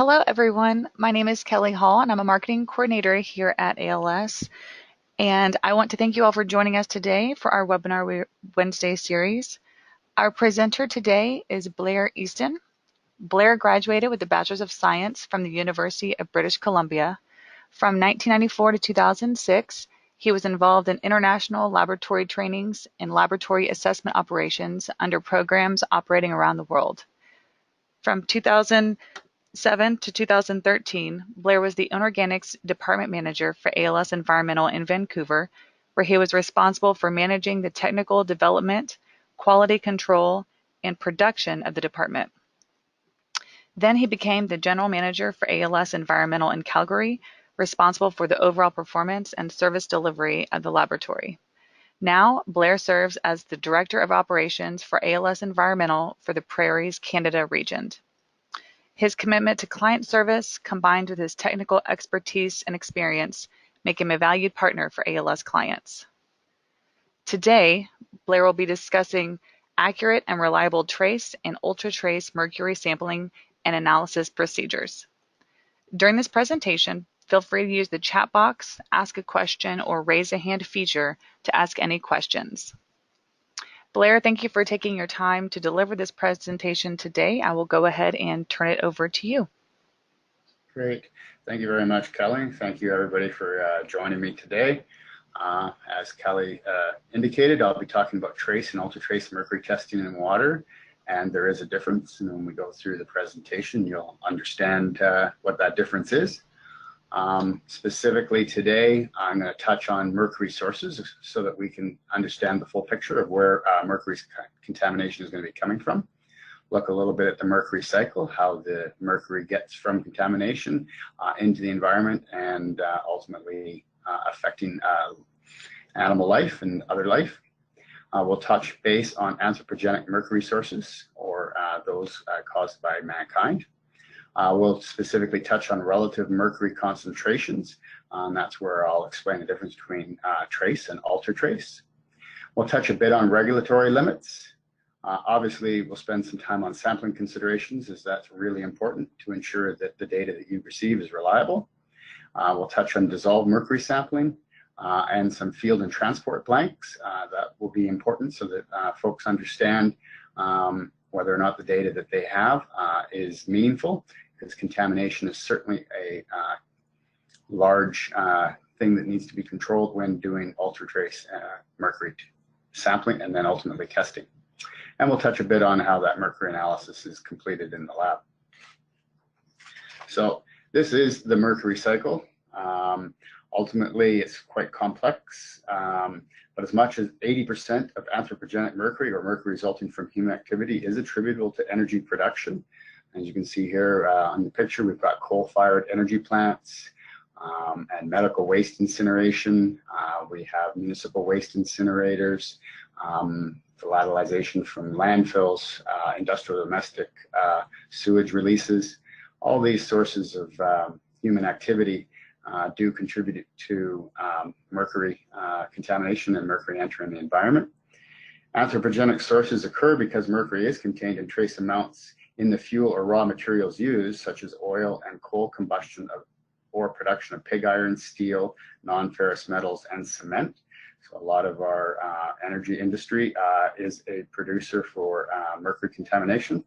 Hello, everyone. My name is Kelly Hall, and I'm a marketing coordinator here at ALS. And I want to thank you all for joining us today for our webinar Wednesday series. Our presenter today is Blair Easton. Blair graduated with a Bachelor's of Science from the University of British Columbia. From 1994 to 2006, he was involved in international laboratory trainings and laboratory assessment operations under programs operating around the world. From 2007 to 2013, Blair was the Inorganics Department Manager for ALS Environmental in Vancouver, where he was responsible for managing the technical development, quality control, and production of the department. Then he became the General Manager for ALS Environmental in Calgary, responsible for the overall performance and service delivery of the laboratory. Now, Blair serves as the Director of Operations for ALS Environmental for the Prairies, Canada region. His commitment to client service, combined with his technical expertise and experience, make him a valued partner for ALS clients. Today, Blair will be discussing accurate and reliable trace and ultra-trace mercury sampling and analysis procedures. During this presentation, feel free to use the chat box, ask a question, or raise a hand feature to ask any questions. Blair, thank you for taking your time to deliver this presentation today. I will go ahead and turn it over to you. Great. Thank you very much, Kelly. Thank you, everybody, for joining me today. As Kelly indicated, I'll be talking about trace and ultra-trace mercury testing in water. And there is a difference, and when we go through the presentation, you'll understand what that difference is. Specifically today, I'm going to touch on mercury sources so that we can understand the full picture of where mercury contamination is going to be coming from. Look a little bit at the Mercury Cycle, how the mercury gets from contamination into the environment and ultimately affecting animal life and other life. We'll touch base on anthropogenic mercury sources, or those caused by mankind. We'll specifically touch on relative mercury concentrations. That's where I'll explain the difference between trace and ultra-trace. We'll touch a bit on regulatory limits. Obviously, we'll spend some time on sampling considerations, as that's really important to ensure that the data that you receive is reliable. We'll touch on dissolved mercury sampling and some field and transport blanks. That will be important so that folks understand whether or not the data that they have is meaningful, because contamination is certainly a large thing that needs to be controlled when doing ultra-trace mercury sampling and then ultimately testing. And we'll touch a bit on how that mercury analysis is completed in the lab. So this is the Mercury Cycle. Ultimately, it's quite complex, but as much as 80% of anthropogenic mercury, or mercury resulting from human activity, is attributable to energy production. As you can see here on the picture, we've got coal-fired energy plants and medical waste incineration. We have municipal waste incinerators, volatilization from landfills, industrial domestic sewage releases. All these sources of human activity do contribute to mercury contamination and mercury entering the environment. Anthropogenic sources occur because mercury is contained in trace amounts in the fuel or raw materials used, such as oil and coal combustion or production of pig iron, steel, non-ferrous metals, and cement. So a lot of our energy industry is a producer for mercury contamination.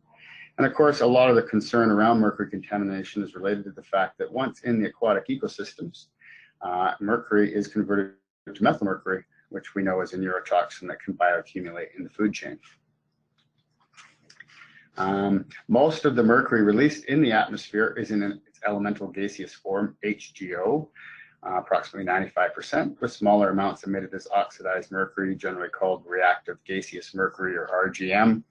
And of course, a lot of the concern around mercury contamination is related to the fact that once in the aquatic ecosystems, mercury is converted to methylmercury, which we know is a neurotoxin that can bioaccumulate in the food chain. Most of the mercury released in the atmosphere is in its elemental gaseous form, HGO, approximately 95%, with smaller amounts emitted as oxidized mercury, generally called reactive gaseous mercury, or RGM,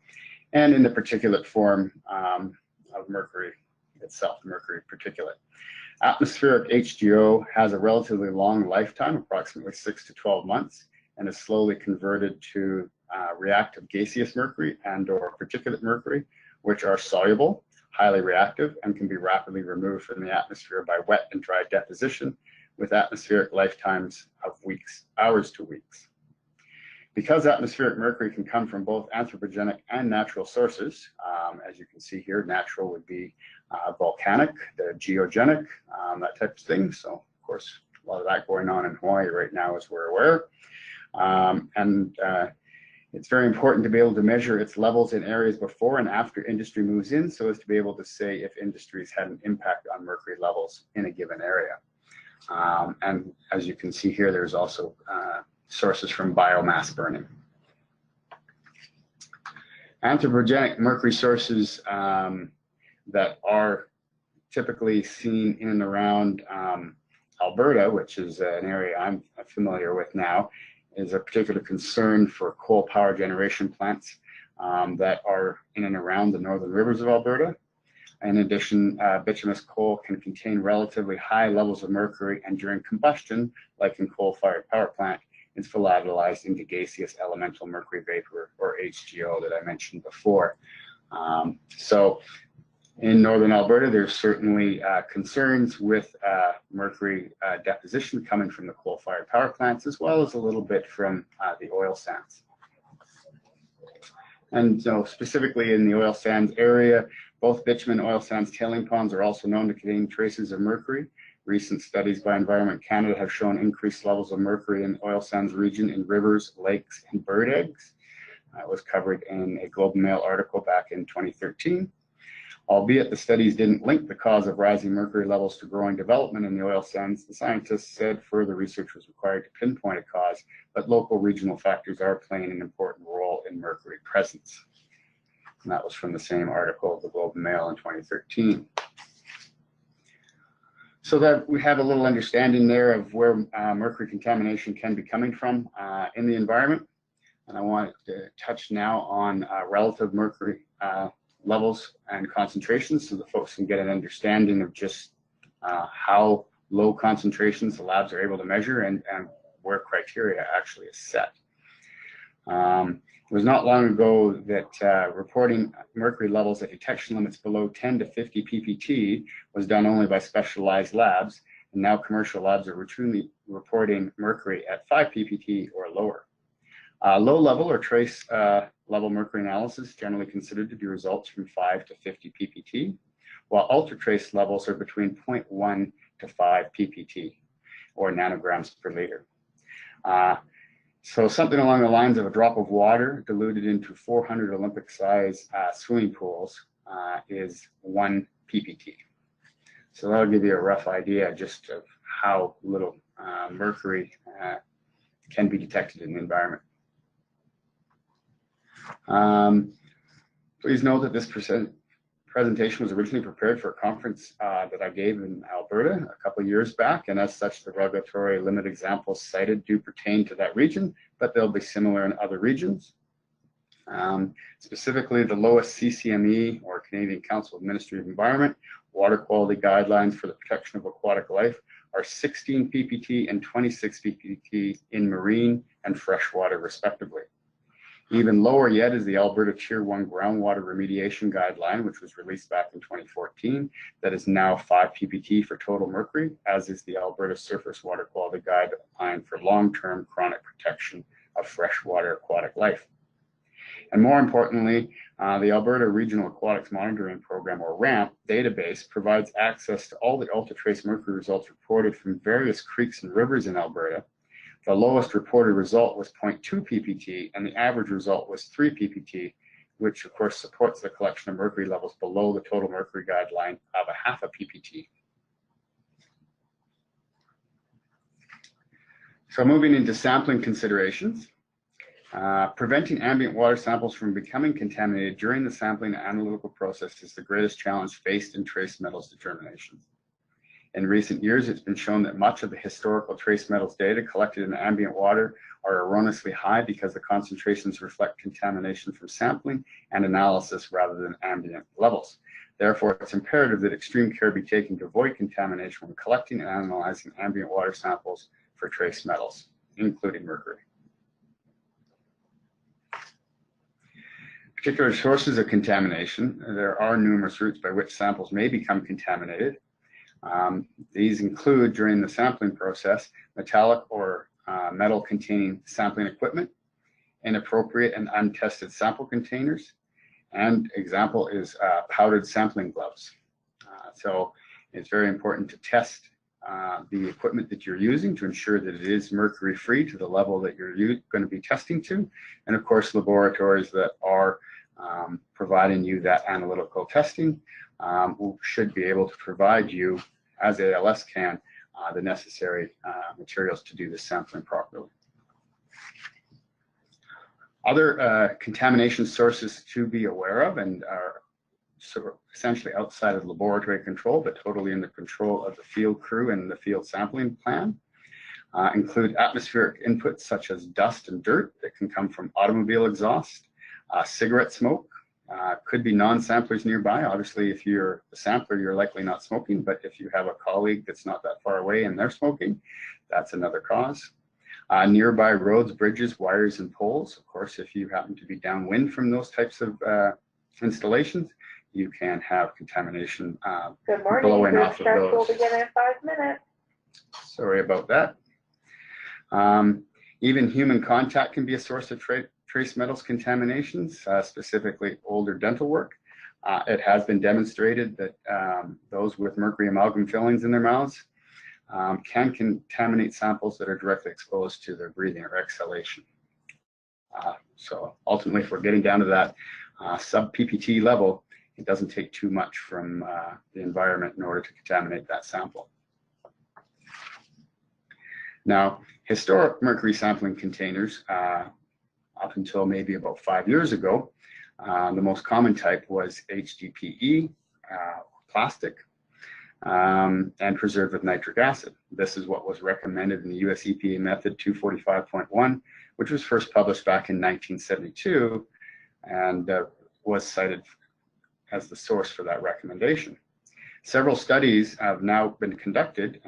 and in the particulate form of mercury itself, mercury particulate. Atmospheric HGO has a relatively long lifetime, approximately 6 to 12 months, and is slowly converted to reactive gaseous mercury and/or particulate mercury, which are soluble, highly reactive, and can be rapidly removed from the atmosphere by wet and dry deposition, with atmospheric lifetimes of weeks, hours to weeks. Because atmospheric mercury can come from both anthropogenic and natural sources, as you can see here, natural would be volcanic, the geogenic, that type of thing. So, of course, a lot of that going on in Hawaii right now, as we're aware. It's very important to be able to measure its levels in areas before and after industry moves in, so as to be able to say if industries had an impact on mercury levels in a given area. And as you can see here, there's also sources from biomass burning. Anthropogenic mercury sources that are typically seen in and around Alberta, which is an area I'm familiar with now, is a particular concern for coal power generation plants that are in and around the northern rivers of Alberta. In addition, bituminous coal can contain relatively high levels of mercury, and during combustion, like in coal-fired power plant, it's volatilized into gaseous elemental mercury vapor, or HGO, that I mentioned before. So in northern Alberta, there's certainly concerns with mercury deposition coming from the coal-fired power plants, as well as a little bit from the oil sands. And so specifically in the oil sands area, both bitumen and oil sands tailing ponds are also known to contain traces of mercury. Recent studies by Environment Canada have shown increased levels of mercury in the oil sands region in rivers, lakes, and bird eggs. It was covered in a Globe and Mail article back in 2013. Albeit the studies didn't link the cause of rising mercury levels to growing development in the oil sands, the scientists said further research was required to pinpoint a cause, but local regional factors are playing an important role in mercury presence. And that was from the same article of the Globe and Mail in 2013. So that we have a little understanding there of where mercury contamination can be coming from in the environment. And I want to touch now on relative mercury levels and concentrations, so the folks can get an understanding of just how low concentrations the labs are able to measure and where criteria actually is set. It was not long ago that reporting mercury levels at detection limits below 10 to 50 ppt was done only by specialized labs, and now commercial labs are routinely reporting mercury at 5 ppt or lower. Low level or trace level mercury analysis generally considered to be results from 5 to 50 ppt, while ultra trace levels are between 0.1 to 5 ppt or nanograms per liter. So something along the lines of a drop of water diluted into 400 Olympic size swimming pools is 1 ppt. So that'll give you a rough idea just of how little mercury can be detected in the environment. Please note that this presentation was originally prepared for a conference that I gave in Alberta a couple of years back, and as such, the regulatory limit examples cited do pertain to that region, but they'll be similar in other regions. Specifically, the lowest CCME, or Canadian Council of Ministry of Environment, water quality guidelines for the protection of aquatic life are 16 ppt and 26 ppt in marine and freshwater, respectively. Even lower yet is the Alberta Tier 1 groundwater remediation guideline, which was released back in 2014, that is now 5 ppt for total mercury, as is the Alberta Surface Water Quality Guideline for long-term chronic protection of freshwater aquatic life. And more importantly, the Alberta Regional Aquatics Monitoring Program, or RAMP, database provides access to all the ultra-trace mercury results reported from various creeks and rivers in Alberta. The lowest reported result was 0.2 ppt, and the average result was 3 ppt, which of course supports the collection of mercury levels below the total mercury guideline of a half a ppt. So moving into sampling considerations, preventing ambient water samples from becoming contaminated during the sampling and analytical process is the greatest challenge faced in trace metals determination. In recent years, it's been shown that much of the historical trace metals data collected in ambient water are erroneously high because the concentrations reflect contamination from sampling and analysis rather than ambient levels. Therefore, it's imperative that extreme care be taken to avoid contamination when collecting and analyzing ambient water samples for trace metals, including mercury. Particular sources of contamination: there are numerous routes by which samples may become contaminated. These include, during the sampling process, metallic or metal-containing sampling equipment, inappropriate and untested sample containers, and example is powdered sampling gloves. So it's very important to test the equipment that you're using to ensure that it is mercury free to the level that you're going to be testing to. And of course, laboratories that are providing you that analytical testing should be able to provide you, as ALS can, the necessary materials to do the sampling properly. Other contamination sources to be aware of and are essentially outside of laboratory control, but totally in the control of the field crew and the field sampling plan, include atmospheric inputs such as dust and dirt that can come from automobile exhaust, cigarette smoke, could be non-samplers nearby. Obviously, if you're the sampler, you're likely not smoking, but if you have a colleague that's not that far away and they're smoking, that's another cause. Nearby roads, bridges, wires, and poles. Of course, if you happen to be downwind from those types of installations, you can have contamination Good morning. blowing off of Start will those. begin in 5 minutes. Sorry about that. Even human contact can be a source of trace metals contaminations, specifically older dental work. It has been demonstrated that those with mercury amalgam fillings in their mouths can contaminate samples that are directly exposed to their breathing or exhalation. So ultimately, if we're getting down to that sub-PPT level, it doesn't take too much from the environment in order to contaminate that sample. Now, historic mercury sampling containers, up until maybe about 5 years ago, the most common type was HDPE, plastic, and preserved with nitric acid. This is what was recommended in the US EPA method 245.1, which was first published back in 1972 and was cited as the source for that recommendation. Several studies have now been conducted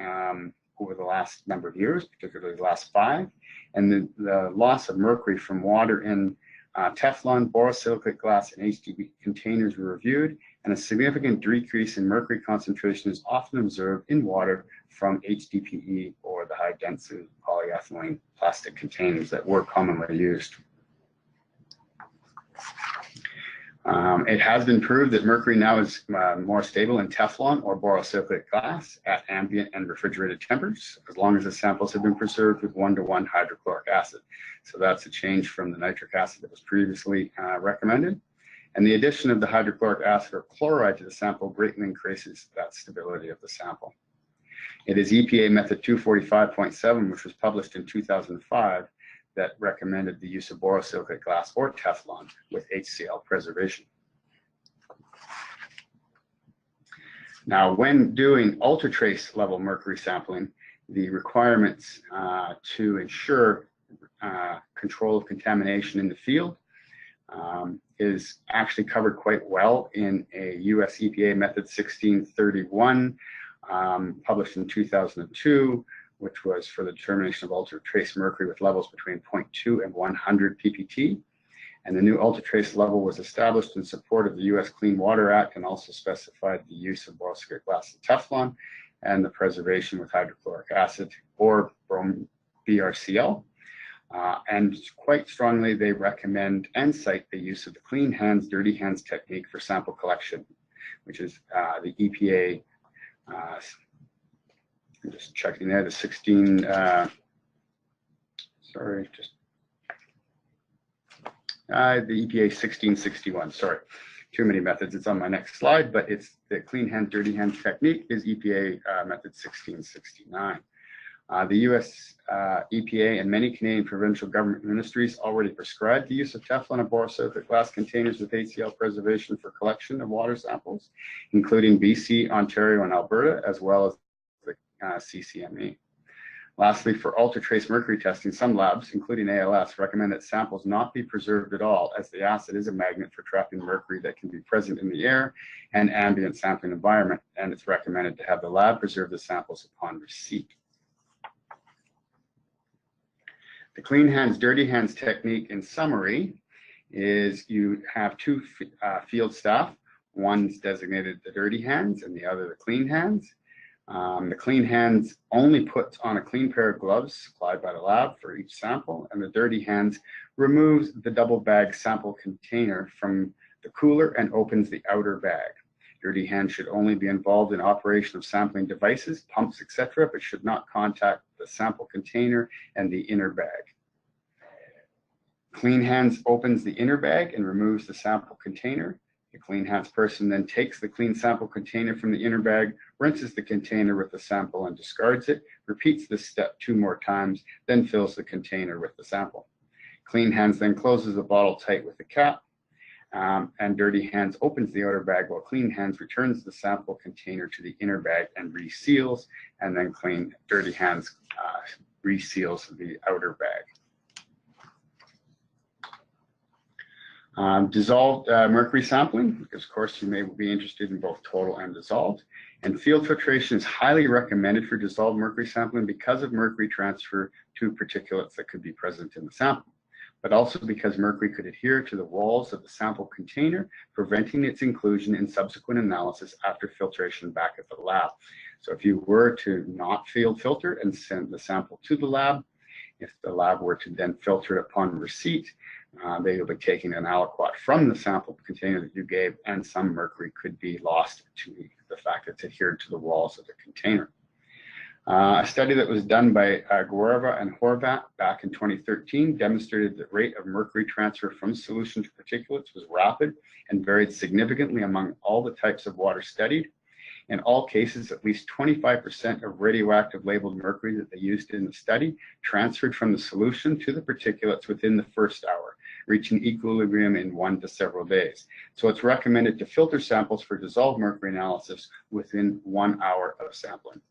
over the last number of years, particularly the last 5, and the loss of mercury from water in Teflon, borosilicate glass, and HDPE containers were reviewed, and a significant decrease in mercury concentration is often observed in water from HDPE or the high-density polyethylene plastic containers that were commonly used. It has been proved that mercury now is more stable in Teflon or borosilicate glass at ambient and refrigerated temperatures, as long as the samples have been preserved with 1:1 hydrochloric acid. So that's a change from the nitric acid that was previously recommended. And the addition of the hydrochloric acid or chloride to the sample greatly increases that stability of the sample. It is EPA method 245.7, which was published in 2005, that recommended the use of borosilicate glass or Teflon with HCl preservation. Now, when doing ultratrace level mercury sampling, the requirements to ensure control of contamination in the field is actually covered quite well in a US EPA method 1631, published in 2002, which was for the determination of ultratrace mercury with levels between 0.2 and 100 ppt. And the new ultratrace level was established in support of the US Clean Water Act and also specified the use of borosilicate glass and Teflon and the preservation with hydrochloric acid or BRCL. And quite strongly, they recommend and cite the use of the clean hands, dirty hands technique for sample collection, which is the EPA, I'm just checking there, the 16, sorry, just, the EPA 1661, sorry, too many methods, it's on my next slide, but it's the clean hand, dirty hand technique is EPA method 1669. The US EPA and many Canadian provincial government ministries already prescribed the use of Teflon and borosilicate glass containers with HCl preservation for collection of water samples, including BC, Ontario, and Alberta, as well as the CCME. Lastly, for ultratrace mercury testing, some labs, including ALS, recommend that samples not be preserved at all, as the acid is a magnet for trapping mercury that can be present in the air and ambient sampling environment, and it's recommended to have the lab preserve the samples upon receipt. The clean hands, dirty hands technique, in summary, is you have two field staff. One's designated the dirty hands and the other the clean hands. The clean hands only puts on a clean pair of gloves supplied by the lab for each sample, and the dirty hands removes the double bag sample container from the cooler and opens the outer bag. Dirty hands should only be involved in operation of sampling devices, pumps, etc., but should not contact the sample container and the inner bag. Clean hands opens the inner bag and removes the sample container. The clean hands person then takes the clean sample container from the inner bag, rinses the container with the sample and discards it, repeats this step 2 more times, then fills the container with the sample. Clean hands then closes the bottle tight with the cap, and dirty hands opens the outer bag while clean hands returns the sample container to the inner bag and reseals, and then dirty hands reseals the outer bag. Dissolved mercury sampling, because of course you may be interested in both total and dissolved. And field filtration is highly recommended for dissolved mercury sampling because of mercury transfer to particulates that could be present in the sample, but also because mercury could adhere to the walls of the sample container, preventing its inclusion in subsequent analysis after filtration back at the lab. So if you were to not field filter and send the sample to the lab, if the lab were to then filter it upon receipt, they will be taking an aliquot from the sample container that you gave, and some mercury could be lost to the fact that it's adhered to the walls of the container. A study that was done by Guerva and Horvat back in 2013 demonstrated that the rate of mercury transfer from solution to particulates was rapid and varied significantly among all the types of water studied. In all cases, at least 25% of radioactive labeled mercury that they used in the study transferred from the solution to the particulates within the first hour, reaching equilibrium in 1 to several days. So it's recommended to filter samples for dissolved mercury analysis within 1 hour of sampling.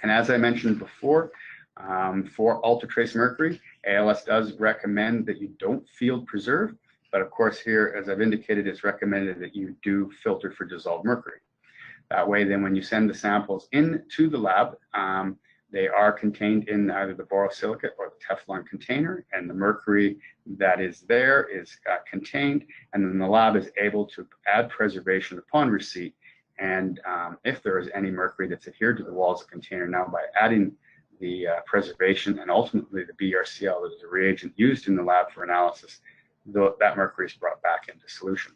And as I mentioned before, for ultratrace mercury, ALS does recommend that you don't field preserve, but of course here, as I've indicated, it's recommended that you do filter for dissolved mercury. That way, then when you send the samples into the lab, they are contained in either the borosilicate or the Teflon container, and the mercury that is there is contained, and then the lab is able to add preservation upon receipt. And if there is any mercury that's adhered to the walls of the container, now by adding the preservation and ultimately the BRCL, that is a reagent used in the lab for analysis, that mercury is brought back into solution.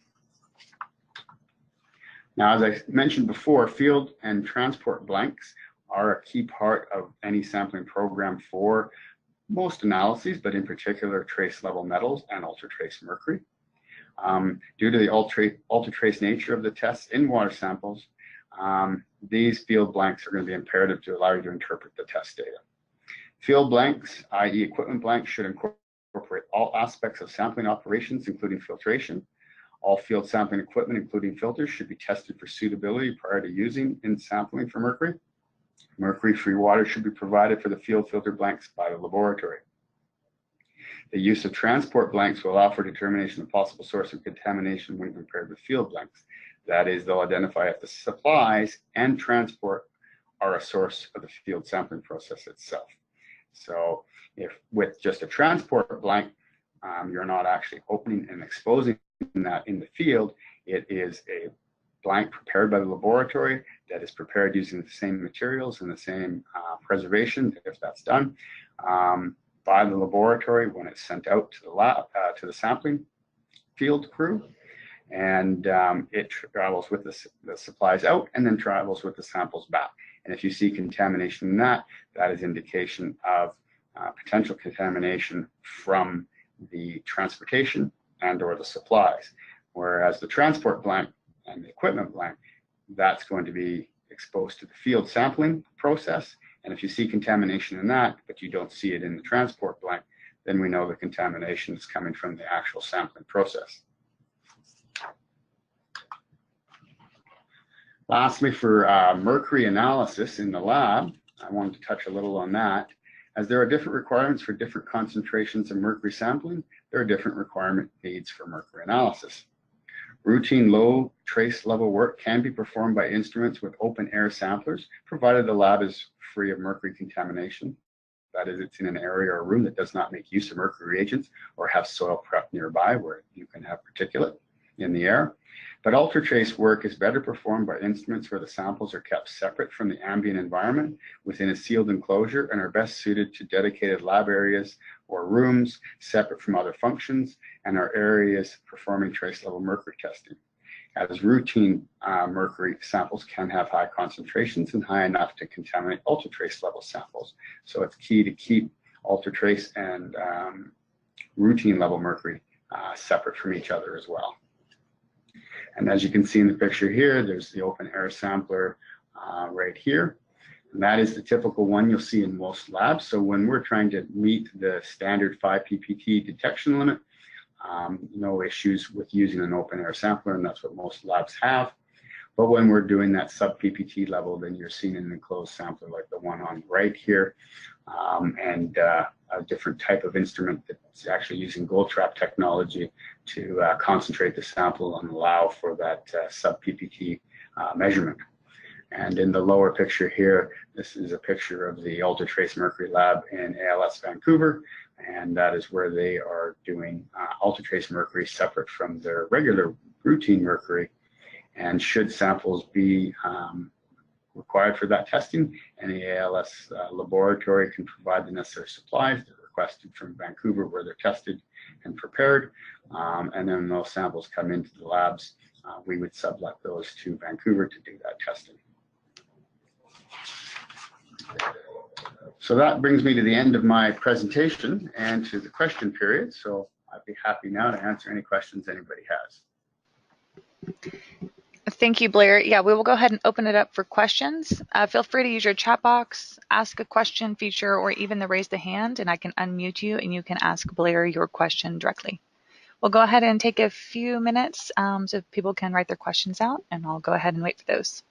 Now, as I mentioned before, field and transport blanks are a key part of any sampling program for most analyses, but in particular trace level metals and ultratrace mercury. Due to the ultratrace nature of the tests in water samples, these field blanks are going to be imperative to allow you to interpret the test data. Field blanks, i.e. equipment blanks, should incorporate all aspects of sampling operations, including filtration. All field sampling equipment, including filters, should be tested for suitability prior to using in sampling for mercury. Mercury-free water should be provided for the field filter blanks by the laboratory. The use of transport blanks will allow for determination of possible source of contamination when compared with field blanks. That is, they'll identify if the supplies and transport are a source of the field sampling process itself. So if with just a transport blank, you're not actually opening and exposing that in the field, it is a blank prepared by the laboratory that is prepared using the same materials and the same preservation, if that's done, by the laboratory when it's sent out to the lab, to the sampling field crew, and it travels with the supplies out and then travels with the samples back. And if you see contamination in that, that is indication of potential contamination from the transportation and or the supplies. Whereas the transport blank and the equipment blank, that's going to be exposed to the field sampling process. And if you see contamination in that, but you don't see it in the transport blank, then we know the contamination is coming from the actual sampling process. Lastly, for mercury analysis in the lab, I wanted to touch a little on that. As there are different requirements for different concentrations of mercury sampling, there are different requirement needs for mercury analysis. Routine low trace level work can be performed by instruments with open air samplers, provided the lab is free of mercury contamination. That is, it's in an area or room that does not make use of mercury reagents or have soil prep nearby where you can have particulate in the air. But ultratrace work is better performed by instruments where the samples are kept separate from the ambient environment within a sealed enclosure and are best suited to dedicated lab areas or rooms separate from other functions and are areas performing trace level mercury testing. as routine mercury samples can have high concentrations and high enough to contaminate ultratrace level samples. So it's key to keep ultratrace and routine level mercury separate from each other as well. And as you can see in the picture here, there's the open air sampler right here. And that is the typical one you'll see in most labs. So when we're trying to meet the standard 5 ppt detection limit, no issues with using an open air sampler, and that's what most labs have. But when we're doing that sub ppt level, then you're seeing an enclosed sampler like the one on the right here, and a different type of instrument that's actually using gold trap technology to concentrate the sample and allow for that sub ppt measurement. And in the lower picture here, this is a picture of the ultratrace mercury lab in ALS Vancouver, and that is where they are doing ultratrace mercury separate from their regular routine mercury. And should samples be required for that testing, any ALS laboratory can provide the necessary supplies. They're requested from Vancouver, where they're tested and prepared. And then when those samples come into the labs, we would sublet those to Vancouver to do that testing. So that brings me to the end of my presentation and to the question period. So I'd be happy now to answer any questions anybody has. Thank you, Blair. Yeah, we will go ahead and open it up for questions. Feel free to use your chat box, ask a question feature, or even the raise the hand, and I can unmute you and you can ask Blair your question directly. We'll go ahead and take a few minutes so people can write their questions out, and I'll go ahead and wait for those.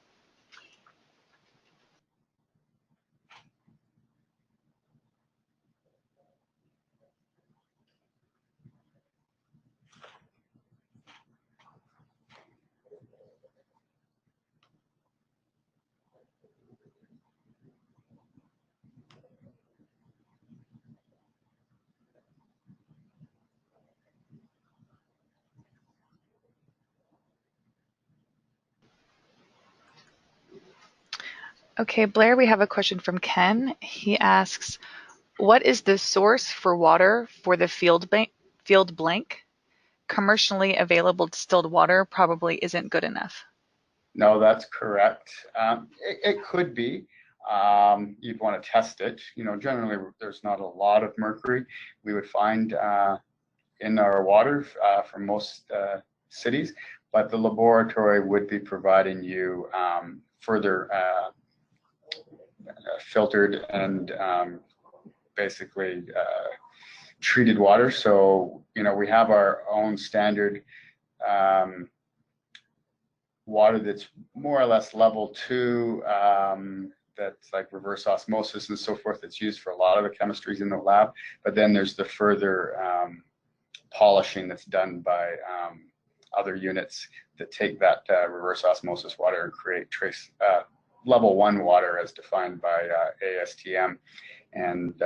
Okay, Blair, we have a question from Ken. He asks, what is the source for water for the field blank? Commercially available distilled water probably isn't good enough. No, that's correct. It could be. You'd want to test it. Generally there's not a lot of mercury we would find in our water from most cities, but the laboratory would be providing you further filtered and basically treated water. So we have our own standard water that's more or less level 2, that's like reverse osmosis and so forth, that's used for a lot of the chemistries in the lab. But then there's the further polishing that's done by other units that take that reverse osmosis water and create trace level 1 water as defined by ASTM. And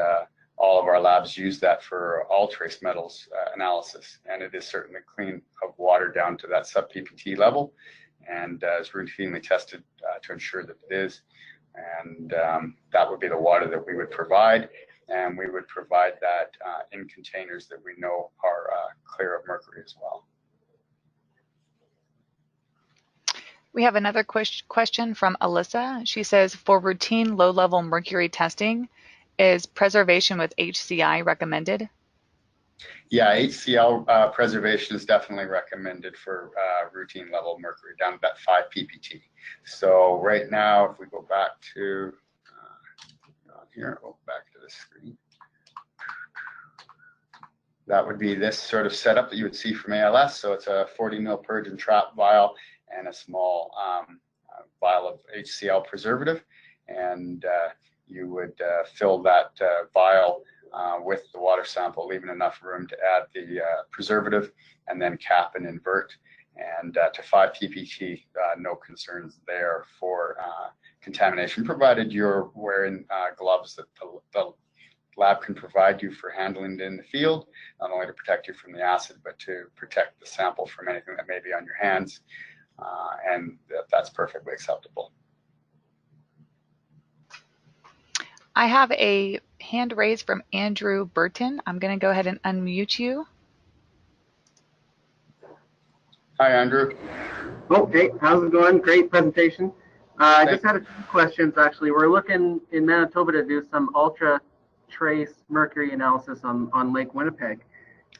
all of our labs use that for all trace metals analysis. And it is certainly clean of water down to that sub ppt level, and is routinely tested to ensure that it is. And that would be the water that we would provide, and we would provide that in containers that we know are clear of mercury as well. We have another question from Alyssa. She says, for routine low-level mercury testing, is preservation with HCl recommended? Yeah, HCl preservation is definitely recommended for routine level mercury down to that 5 ppt. So right now, if we go back to back to the screen, that would be this sort of setup that you would see from ALS. So it's a 40 mil purge and trap vial and a small vial of HCl preservative, and you would fill that vial with the water sample, leaving enough room to add the preservative, and then cap and invert. And to 5 ppt, no concerns there for contamination, provided you're wearing gloves that the lab can provide you for handling it in the field, not only to protect you from the acid, but to protect the sample from anything that may be on your hands. And that's perfectly acceptable. I have a hand raised from Andrew Burton. I'm going to go ahead and unmute you. Hi, Andrew. Oh, hey, how's it going? Great presentation. I just Thank had a few questions, actually. We're looking in Manitoba to do some ultra trace mercury analysis on Lake Winnipeg.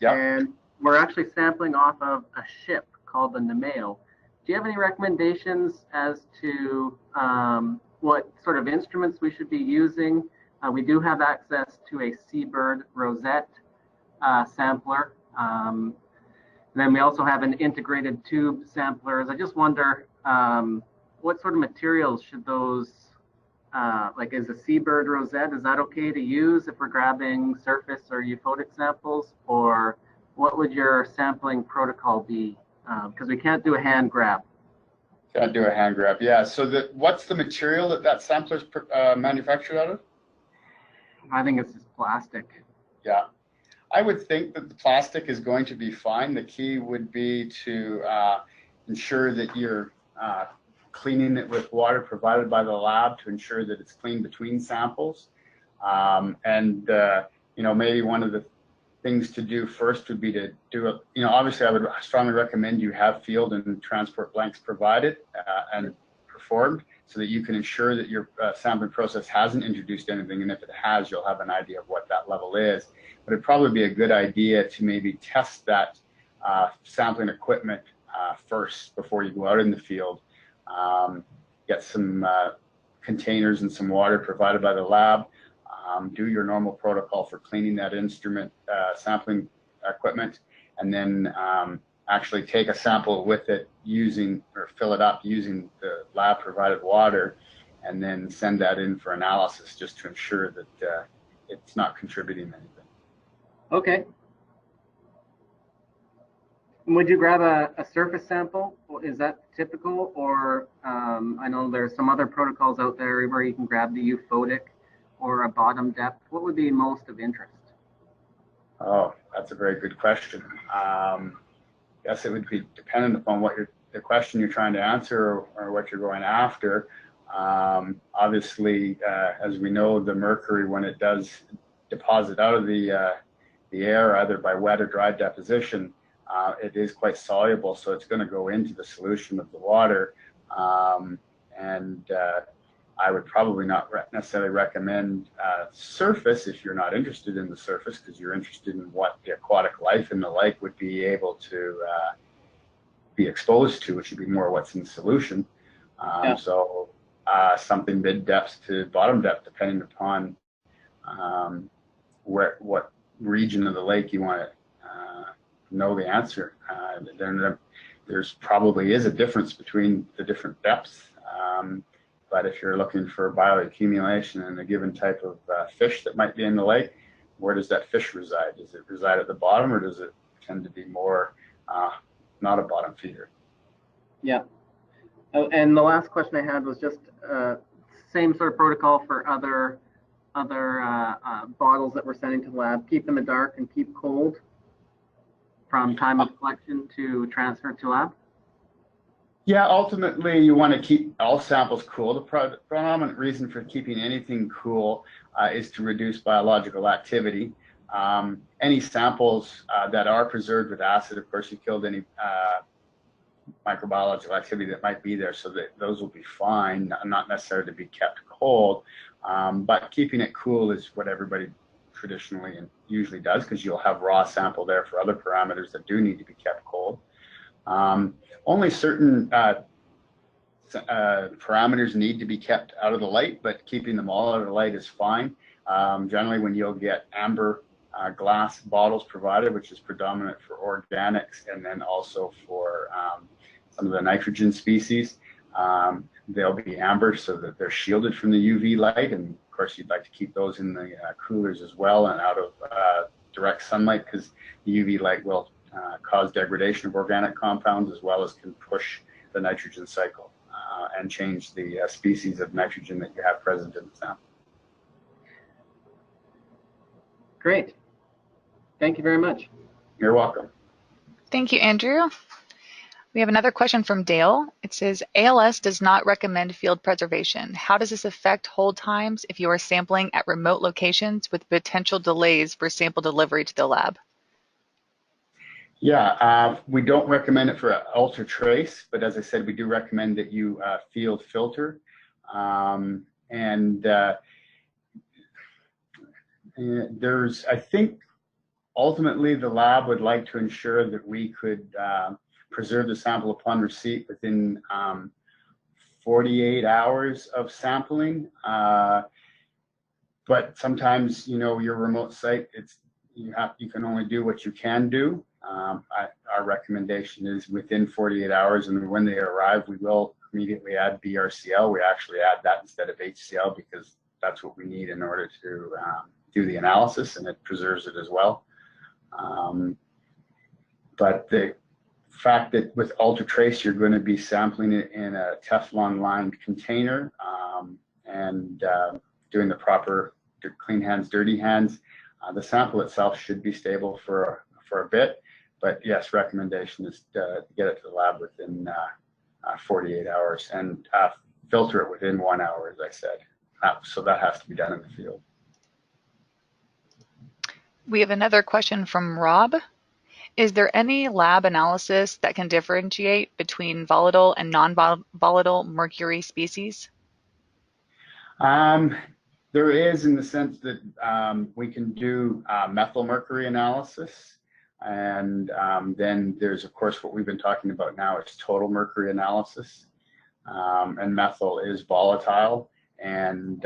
Yeah. And we're actually sampling off of a ship called the Nemeo. Do you have any recommendations as to what sort of instruments we should be using? We do have access to a Seabird Rosette sampler. Then we also have an integrated tube samplers. I just wonder what sort of materials should those, like is a Seabird Rosette, is that okay to use if we're grabbing surface or euphotic samples? Or what would your sampling protocol be? Because we can't do a hand grab. Can't do a hand grab. Yeah. So what's the material that sampler's manufactured out of? I think it's just plastic. Yeah. I would think that the plastic is going to be fine. The key would be to ensure that you're cleaning it with water provided by the lab to ensure that it's clean between samples. Maybe one of the things to do first would be to do obviously I would strongly recommend you have field and transport blanks provided and performed so that you can ensure that your sampling process hasn't introduced anything, and if it has, you'll have an idea of what that level is. But it'd probably be a good idea to maybe test that sampling equipment first before you go out in the field. Get some containers and some water provided by the lab. Do your normal protocol for cleaning that instrument sampling equipment, and then actually take a sample with it or fill it up using the lab provided water, and then send that in for analysis just to ensure that it's not contributing anything. Okay. Would you grab a surface sample? Is that typical? Or I know there's some other protocols out there where you can grab the euphotic or a bottom depth. What would be most of interest? Oh, that's a very good question. Guess it would be dependent upon the question you're trying to answer or what you're going after. Obviously, as we know, the mercury, when it does deposit out of the air, either by wet or dry deposition, it is quite soluble, so it's going to go into the solution of the water. I would probably not necessarily recommend surface if you're not interested in the surface, because you're interested in what the aquatic life in the lake would be able to be exposed to, which would be more what's in solution. Yeah. So something mid depth to bottom depth, depending upon what region of the lake you want to know the answer. There's probably is a difference between the different depths. But if you're looking for bioaccumulation in a given type of fish that might be in the lake, where does that fish reside? Does it reside at the bottom, or does it tend to be more not a bottom feeder? Yeah. Oh, and the last question I had was just same sort of protocol for other bottles that we're sending to the lab. Keep them in dark and keep cold from time of collection to transfer to lab. Yeah, ultimately you want to keep all samples cool. The predominant reason for keeping anything cool is to reduce biological activity. Any samples that are preserved with acid, of course, you killed any microbiological activity that might be there, so that those will be fine, not necessarily to be kept cold. But keeping it cool is what everybody traditionally and usually does, because you'll have raw sample there for other parameters that do need to be kept cold. Only certain parameters need to be kept out of the light, but keeping them all out of the light is fine. Generally, when you'll get amber glass bottles provided, which is predominant for organics, and then also for some of the nitrogen species, they'll be amber so that they're shielded from the UV light. And of course, you'd like to keep those in the coolers as well and out of direct sunlight, because the UV light will cause degradation of organic compounds, as well as can push the nitrogen cycle and change the species of nitrogen that you have present in the sample. Great. Thank you very much. You're welcome. Thank you, Andrew. We have another question from Dale. It says, ALS does not recommend field preservation. How does this affect hold times if you are sampling at remote locations with potential delays for sample delivery to the lab? Yeah, we don't recommend it for ultra trace, but as I said, we do recommend that you field filter. There's, I think, ultimately the lab would like to ensure that we could preserve the sample upon receipt within 48 hours of sampling. But sometimes, you know, your remote site, you can only do what you can do. Our recommendation is within 48 hours, and when they arrive, we will immediately add BRCL. We actually add that instead of HCl because that's what we need in order to do the analysis, and it preserves it as well. But the fact that with ultratrace, you're going to be sampling it in a Teflon lined container and doing the proper clean hands, dirty hands, the sample itself should be stable for a bit. But yes, recommendation is to get it to the lab within 48 hours and filter it within 1 hour, as I said. So that has to be done in the field. We have another question from Rob. Is there any lab analysis that can differentiate between volatile and non-volatile mercury species? There is, in the sense that we can do methyl mercury analysis. And then there's, of course, what we've been talking about now is total mercury analysis. And methyl is volatile. And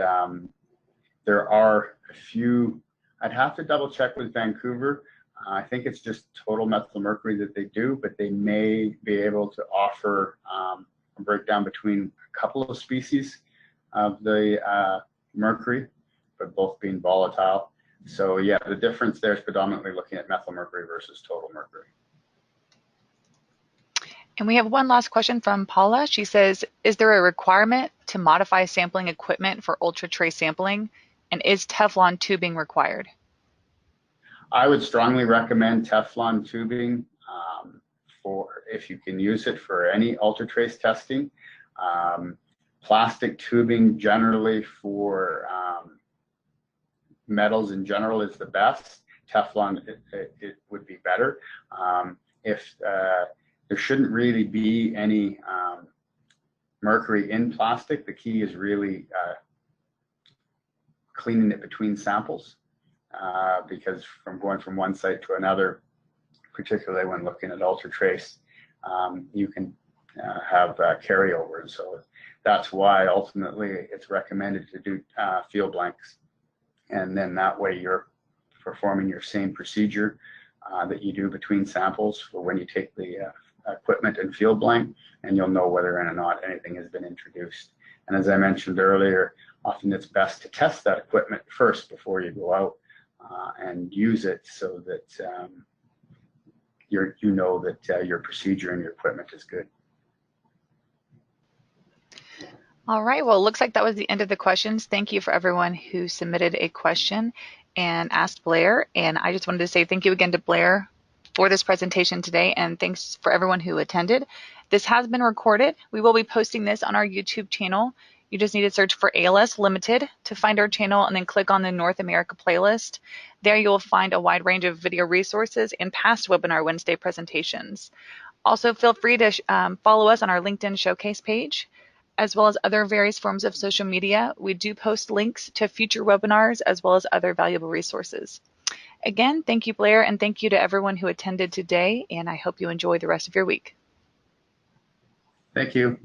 there are a few, I'd have to double check with Vancouver. I think it's just total methyl mercury that they do, but they may be able to offer a breakdown between a couple of species of the mercury, but both being volatile. So yeah, the difference there is predominantly looking at methyl mercury versus total mercury. And we have one last question from Paula. She says, is there a requirement to modify sampling equipment for ultra trace sampling? And is Teflon tubing required? I would strongly recommend Teflon tubing for if you can use it for any ultra trace testing. Plastic tubing generally for metals in general is the best. Teflon, it would be better. If there shouldn't really be any mercury in plastic, the key is really cleaning it between samples, because from going from one site to another, particularly when looking at ultra trace, you can have carryover. And so that's why ultimately it's recommended to do field blanks. And then that way you're performing your same procedure that you do between samples for when you take the equipment and field blank, and you'll know whether or not anything has been introduced. And as I mentioned earlier, often it's best to test that equipment first before you go out and use it, so that you know that your procedure and your equipment is good. All right, well, it looks like that was the end of the questions. Thank you for everyone who submitted a question and asked Blair. And I just wanted to say thank you again to Blair for this presentation today, and thanks for everyone who attended. This has been recorded. We will be posting this on our YouTube channel. You just need to search for ALS Limited to find our channel, and then click on the North America playlist. There you will find a wide range of video resources and past webinar Wednesday presentations. Also, feel free to follow us on our LinkedIn showcase page, as well as other various forms of social media. We do post links to future webinars as well as other valuable resources. Again, thank you, Blair, and thank you to everyone who attended today, and I hope you enjoy the rest of your week. Thank you.